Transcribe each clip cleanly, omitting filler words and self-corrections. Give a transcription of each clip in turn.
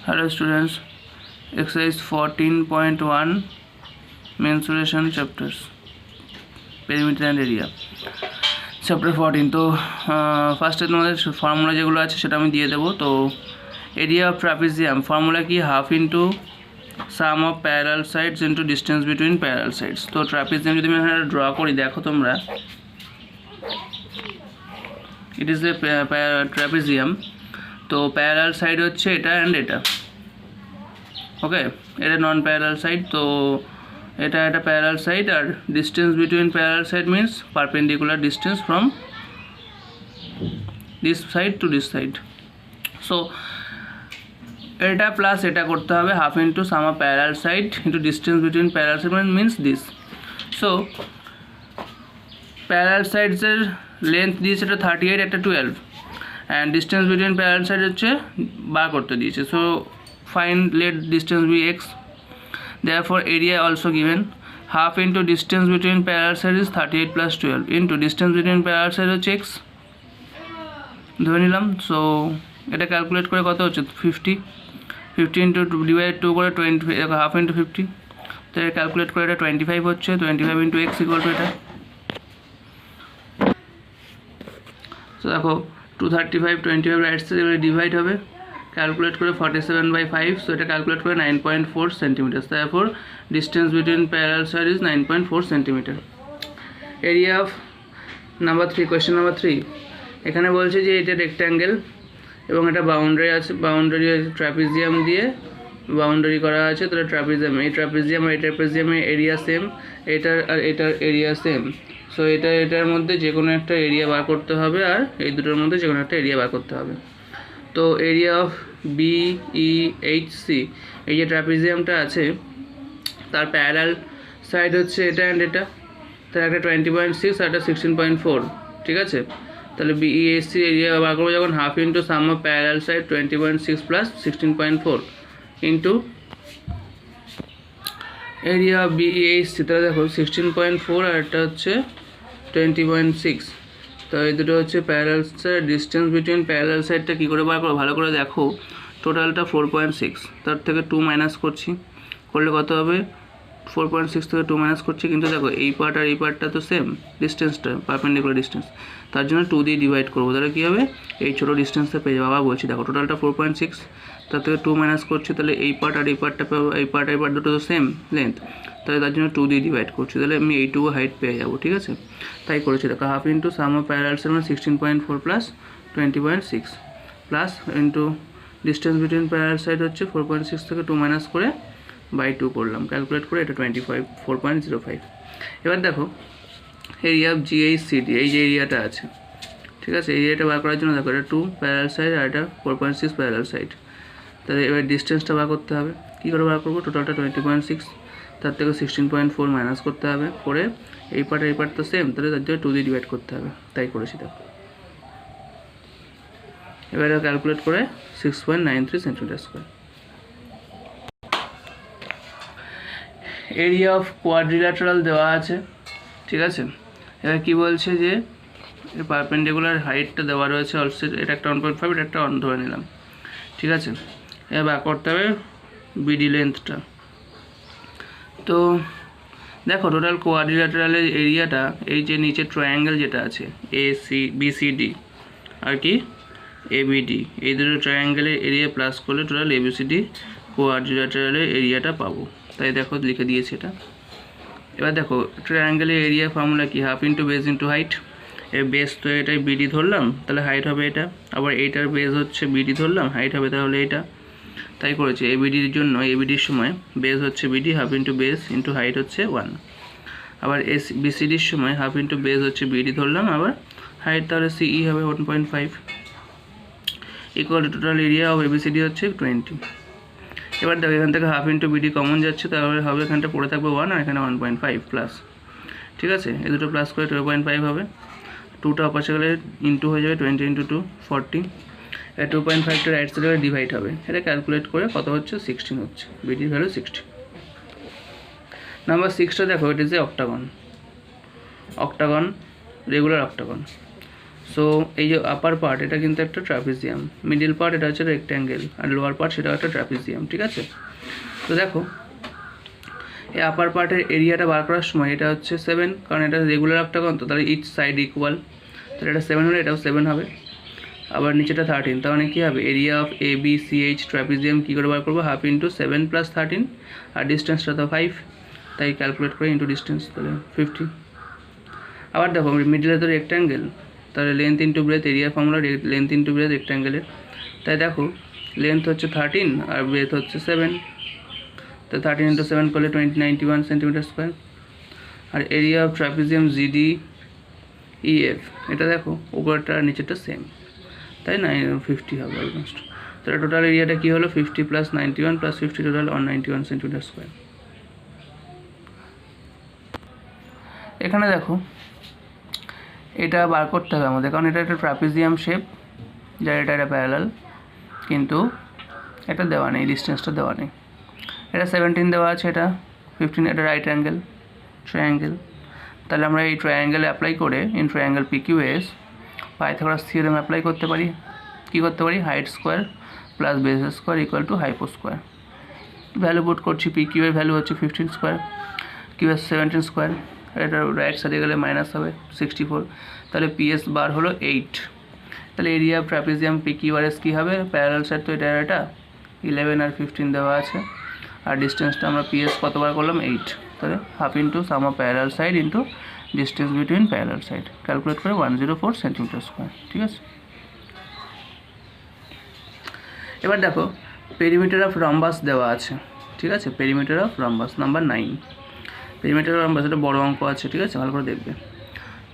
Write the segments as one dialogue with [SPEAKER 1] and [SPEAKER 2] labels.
[SPEAKER 1] Hello students, exercise 14.1 mensuration chapters, perimeter and area, chapter 14. তো ফার্স্টে তোমাদের ফর্মুলা যেগুলো আছে সেটা আমি দিয়ে দেবো। তো এরিয়া অফ ট্রাপিজিয়াম ফর্মুলা কি, half into sum of parallel sides into distance between parallel sides. তো ট্রাপিজিয়াম যদি আমি এখানে ড্র করি, দেখো তোমরা, ইট ইজ এ ট্রাপিজিয়াম। তো প্যারালাল সাইড হচ্ছে এটা অ্যান্ড এটা, ওকে, এটা নন প্যারালাল সাইড। তো এটা একটা প্যারালাল সাইড, আর distance between parallel side means perpendicular distance from this side to this side. So এটা প্লাস এটা করতে হবে, half into sum of parallel side into distance between parallel side means this. So parallel সাইডসের length দিয়েছে এটা 38, একটা 12, and distance between parallel side হচ্ছে বার করতে দিয়েছে। So find let distance be x, therefore area also given, half into distance between parallel sides is 38 plus 12 into distance between parallel sides হচ্ছে x ধরে নিলাম। সো এটা ক্যালকুলেট করে কত হচ্ছে 50 ইন্টু ডিভাইড 2 করে 20, হাফ ইন্টু 50, তো এটা ক্যালকুলেট করে এটা 25 হচ্ছে। 25 ইন্টু এক্স ইকুয়াল টু এটা, তো দেখো 235 25 রাইট সাইড ডিভাইড হবে, ক্যালকুলেট করে 47/5, সো এটা ক্যালকুলেট করে 9.4 সেন্টিমিটার। তারপর distance between parallel side is 9.4 centimetre. Area of number 3, question number 3, এখানে বলছে যে এটা রেক্ট্যাঙ্গেল এবং এটা বাউন্ডারি আছে, বাউন্ডারি ট্রাপিজিয়াম দিয়ে বাউন্ডারি করা আছে। তাহলে ট্রাপিজিয়াম, এই ট্রাপিজিয়াম আর এই ট্রাপিজিয়ামের এরিয়া সেম, এটার আর এটার এরিয়া সেম। সো এটার মধ্যে যে কোনো একটা এরিয়া বার করতে হবে, আর এই দুটোর মধ্যে যে কোনো একটা এরিয়া বার করতে হবে। তো এরিয়া অফ BEHC, এই যে ট্রাপিজিয়ামটা আছে তার প্যারালাল সাইড হচ্ছে এটা অ্যান্ড এটা, তার একটা 20.6 আর একটা 16.4, ঠিক আছে। তাহলে BEHC এরিয়া বার করবো যখন, half into sum of parallel side 20.6 plus 16.4 into area of BEHC। তাহলে দেখো 16.4 আর একটা হচ্ছে 20.6, তো এই দুটো হচ্ছে parallel side. Distance between parallel সাইডটা কী করে বার করো, ভালো করে দেখো, টোটালটা 4.6, তার থেকে 2 মাইনাস করছি, করলে কত হবে 4.6 থেকে 2 মাইনাস করছি, কিন্তু দেখো এই পার্ট আর এই পার্টটা তো সেম ডিস্টেন্সটা, পারপেন্ডিকুলার ডিস্টেন্স, তার জন্য 2 দিয়ে ডিভাইড করবো, তাহলে কী হবে এই ছোটো ডিস্টেন্সটা পেয়ে যাবো। আবার বলছি দেখো, টোটালটা 4.6, তার থেকে 2 মাইনাস করছি, তাহলে এই পার্ট আর এই পার্টটা পাবো, এই পার্ট আর এই পার্ট দুটো তো সেম লেন্থ, তাহলে তার জন্য 2 দিয়ে ডিভাইড করছি, তাহলে আমি এইটুকু হাইট পেয়ে যাবো, ঠিক আছে। তাই করেছি দেখো, half into sum of parallel side মানে 16.4 plus 20.6 plus into distance between parallel side হচ্ছে 4.6 থেকে 2 মাইনাস করে বাই 2 করলাম, ক্যালকুলেট করে এটা 4.05। এবার দেখো এরিয়া অফ GHCD, এই যে এরিয়াটা আছে, ঠিক আছে, এই এরিয়াটা বার করার জন্য দেখো এটা 2 প্যারালাল সাইড আর এটা 4.6 প্যারালাল সাইড। তাহলে এবার ডিস্টেন্সটা বার করতে হবে, কী করে বার করবো, টোটালটা 20.6, তার থেকে 16.4 মাইনাস করতে হবে, করে এই পার্ট তো সেম, তাহলে তার জন্য 2 দিয়ে ডিভাইড করতে হবে, তাই করেছি দেখো। এবার ক্যালকুলেট করে 6.93 centimetre square. Area of quadrilateral দেওয়া আছে, ঠিক আছে। এবার কী বলছে যে পারপেন্ডিকুলার হাইটটা দেওয়া রয়েছে অলসো, এটা একটা 1.5, এটা একটা 1 ধরে নিলাম, ঠিক আছে। এবার বার করতে হবে BD লেন্থটা। তো দেখো টোটাল কোয়াড্রিল্যাটারালের এরিয়াটা, এই যে নিচে ট্রায়াঙ্গেল যেটা আছে BCD আর কি ABD, এই দুটো ট্রায়াঙ্গেলের এরিয়া প্লাস করলে টোটাল ABCD কোয়াড্রিল্যাটারালের এরিয়াটা পাবো, তাই দেখো লিখে দিয়েছে এটা। এবার দেখো ট্রায়াঙ্গেলের এরিয়া ফর্মুলা কি, half into base into height. এর বেস তো এটাই BD ধরলাম, তাহলে হাইট হবে এটা, আবার এইটার বেস হচ্ছে BD ধরলাম, হাইট হবে তাহলে এটা, তাই করেছি। ABDর জন্য ABDর সময় বেস হচ্ছে BD, half into base into height হচ্ছে 1, আবার BCDর সময় হাফ ইন্টু বেস হচ্ছে BD ধরলাম, আবার হাইট তাহলে CE হবে 1.5, equal to total area of ABCD হচ্ছে 20। এবার দেখো এখান থেকে হাফ ইন্টু BD কমন যাচ্ছে, তাহলে হবে এখানটা পড়ে থাকবে 1, আর এখানে 1.5 প্লাস, ঠিক আছে, এই দুটো প্লাস করে 2.5 হবে, 2টা অপাশে গেলে ইন্টু হয়ে যাবে, 20 ইন্টু 2 40, 2.5টা রাইট সাইডে ডিভাইড হবে, এটা ক্যালকুলেট করে কত হচ্ছে 16 হচ্ছে, BDর ভ্যালু 60। নাম্বার 6টা দেখো, it is a octagon, regular octagon. So এই যে আপার পার্ট এটা কিন্তু একটা ট্রাপিজিয়াম, মিডিল পার্ট এটা হচ্ছে রেক্ট্যাঙ্গেল, আর লোয়ার পার্ট সেটা একটা ট্রাপিজিয়াম, ঠিক আছে। তো দেখো এই আপার পার্টের এরিয়াটা বার করার সময় এটা হচ্ছে 7, কারণ এটা রেগুলার একটা কোণ, তো তাহলে ইচ সাইড ইকুয়াল, তাহলে এটা 7 হলে এটাও 7 হবে। আবার নিচেটা 13, তার মানে কী হবে, area of A B C H trapezium কী করে বার করবো, হাফ ইন্টু 7 + 13, আর ডিস্টেন্সটা তো 5, তাই ক্যালকুলেট করে ইন্টু ডিস্টেন্স, তাহলে 50। আবার দেখো মিডিলে তো রেক্ট্যাঙ্গেল, তাহলে length into breadth, area formula length into breadth রেক্ট্যাঙ্গেলের, তাই দেখো লেন্থ হচ্ছে 13 আর ব্রেথ হচ্ছে 7, তো 13 × 7 করলে 91 সেন্টিমিটার স্কোয়ার। আর area of trapezium G D E F, এটা দেখো উপরটা আর নিচেরটা সেম, তাই না, 50 হবে অলমোস্ট। তাহলে টোটাল এরিয়াটা কী হলো, 50 + 91 + 50, টোটাল 191 সেন্টিমিটার স্কোয়ার। এখানে দেখো এটা বার করতে হবে আমাদের, কারণ এটা একটা ট্রাপিজিয়াম শেপ, যার এটা প্যারালাল, কিন্তু এটা দেওয়া নেই, ডিস্টেন্সটা দেওয়া নেই। এটা 17 দেওয়া আছে, এটা 15, এটা রাইট অ্যাঙ্গেল ট্রায়াঙ্গেল। তাহলে আমরা এই ট্রায়াঙ্গেলে অ্যাপ্লাই করে in triangle PQS Pythagoras theorem apply করতে পারি। কী করতে পারি, height square plus base square equal two hypo square. Value put করছি, পিকিউ এর ভ্যালু হচ্ছে 15 স্কোয়ার, কিউ এস 17 স্কোয়ার, এটা রাইট সাইডে গেলে মাইনাস হবে 64, তাহলে পিএস বার হলো 8। তাহলে এরিয়া অফ ট্রাপিজিয়াম পিকিউআরএস কী হবে, প্যারালাল সাইড তো এটা 11 আর 15 দেওয়া আছে, আর ডিস্টেন্সটা আমরা পিএস কতবার করলাম, 8, তাহলে half into sum of parallel side into distance between parallel side, calculate করে 104 সেন্টিমিটার স্কোয়ার, ঠিক আছে। এবার দেখো পেরিমিটার অফ রম্বাস দেওয়া আছে, ঠিক আছে, perimeter of rhombus number 9, perimeter of rhombus, এটা বড় অঙ্ক আছে, ঠিক আছে, ভালো করে দেখবে।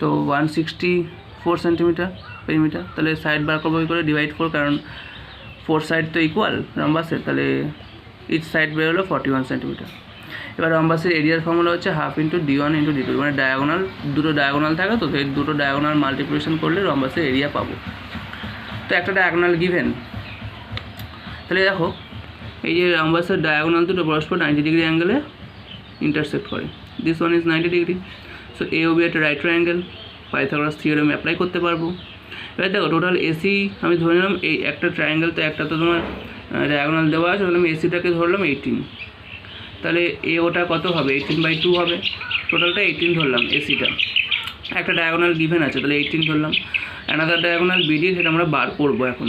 [SPEAKER 1] তো 164 সেন্টিমিটার পেরিমিটার, তাহলে সাইড বার করবো কী করে, ডিভাইড 4, কারণ 4 সাইড তো ইকুয়াল রম্বাসের, তাহলে ইচ সাইড বেরোলো 41 সেন্টিমিটার। এবার রম্বাসের এরিয়ার ফর্মুলা হচ্ছে হাফ ইন্টু d1 × d2, মানে ডায়াগোনাল, দুটো ডায়াগোনাল থাকে, তো সেই দুটো ডায়াগোনাল মাল্টিপ্লিকেশন করলে রম্বাসের এরিয়া পাবো। তো একটা ডায়াগোনাল গিভেন, তাহলে দেখো এই যে রম্বাসের ডায়াগোনাল দুটো পরস্পর 90 ডিগ্রি অ্যাঙ্গেলে ইন্টারসেক্ট করে, this one is 90 degree, so A O B একটা right triangle, Pythagoras theorem apply করতে পারবো। এবার দেখো টোটাল এসি আমি ধরে নিলাম, এই একটা ট্রায়াঙ্গেল তো একটা তো তোমার ডায়াগোনাল দেওয়া আছে, তাহলে আমি এসিটাকে ধরলাম 18, তাহলে এ ওটা কত হবে, 18/2 হবে, টোটালটা 18 ধরলাম এসিটা। একটা ডায়াগোনাল গিভেন আছে, তাহলে 18 ধরলাম। অ্যানাদার ডায়াগোনাল বিডি, সেটা আমরা বার করবো এখন।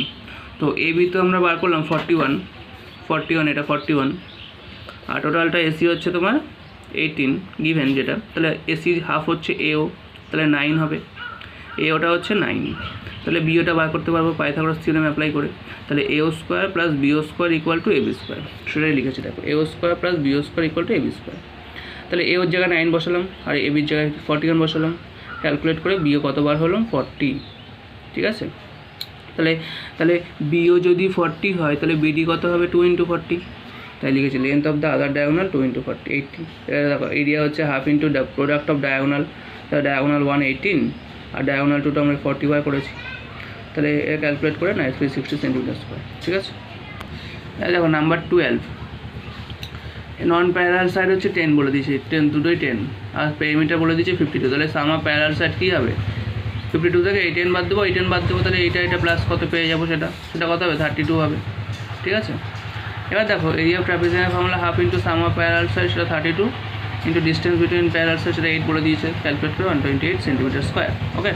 [SPEAKER 1] তো এ বি তো আমরা বার করলাম 41, এটা 41, আর টোটালটা এসি হচ্ছে তোমার 18 গিভেন যেটা, তাহলে এসি হাফ হচ্ছে এও, তাহলে 9 হবে, এ ওটা হচ্ছে 9, তাহলে বিওটা বার করতে পারবো পাইথাগোরাস থিওরেম অ্যাপ্লাই করে, তাহলে A O square plus B O square equal to A B square, সেটাই লিখেছি দেখো, A O square plus B O square equal to A B square. তাহলে এ ওর জায়গায় 9 বসালাম, আর এবির জায়গায় 41 বসালাম, ক্যালকুলেট করে বিও কতবার হলো 40, ঠিক আছে। তাহলে বিও যদি 40 হয়, তাহলে বিডি কত হবে, 2 × 40, তাই লিখেছি length of the other diagonal 2 × 40, 80। এটা দেখো এরিয়া হচ্ছে half into product off diagonal, তাহলে ডায়াগোনাল 1 18 আর ডায়াগোনাল 2টা আমরা 40 বার করেছি, তাহলে এটা ক্যালকুলেট করে 60 সেন্টিমিটার স্কোয়ার, ঠিক আছে। দেখো নাম্বার 12, নন প্যারালাল সাইড হচ্ছে 10 বলে দিয়েছি, 10 দুটোই 10, আর পেরিমিটার বলে দিয়েছি 52, তাহলে সাম অফ প্যারালাল সাইড কী হবে, 52 থেকে 18 বাদ দেবো, 18 বাদ দেবো, তাহলে এটা প্লাস কত পেয়ে যাবো, সেটা কত হবে, 32 হবে, ঠিক আছে। এবার দেখো এরিয়া অফ ট্রাপিজিয়ামের formula half into sum of parallel side, সেটা 32 into distance between parallel side, সেটা 8 বলে দিয়েছে, ক্যালকুলেট করে 128 সেন্টিমিটার স্কোয়ার, ওকে।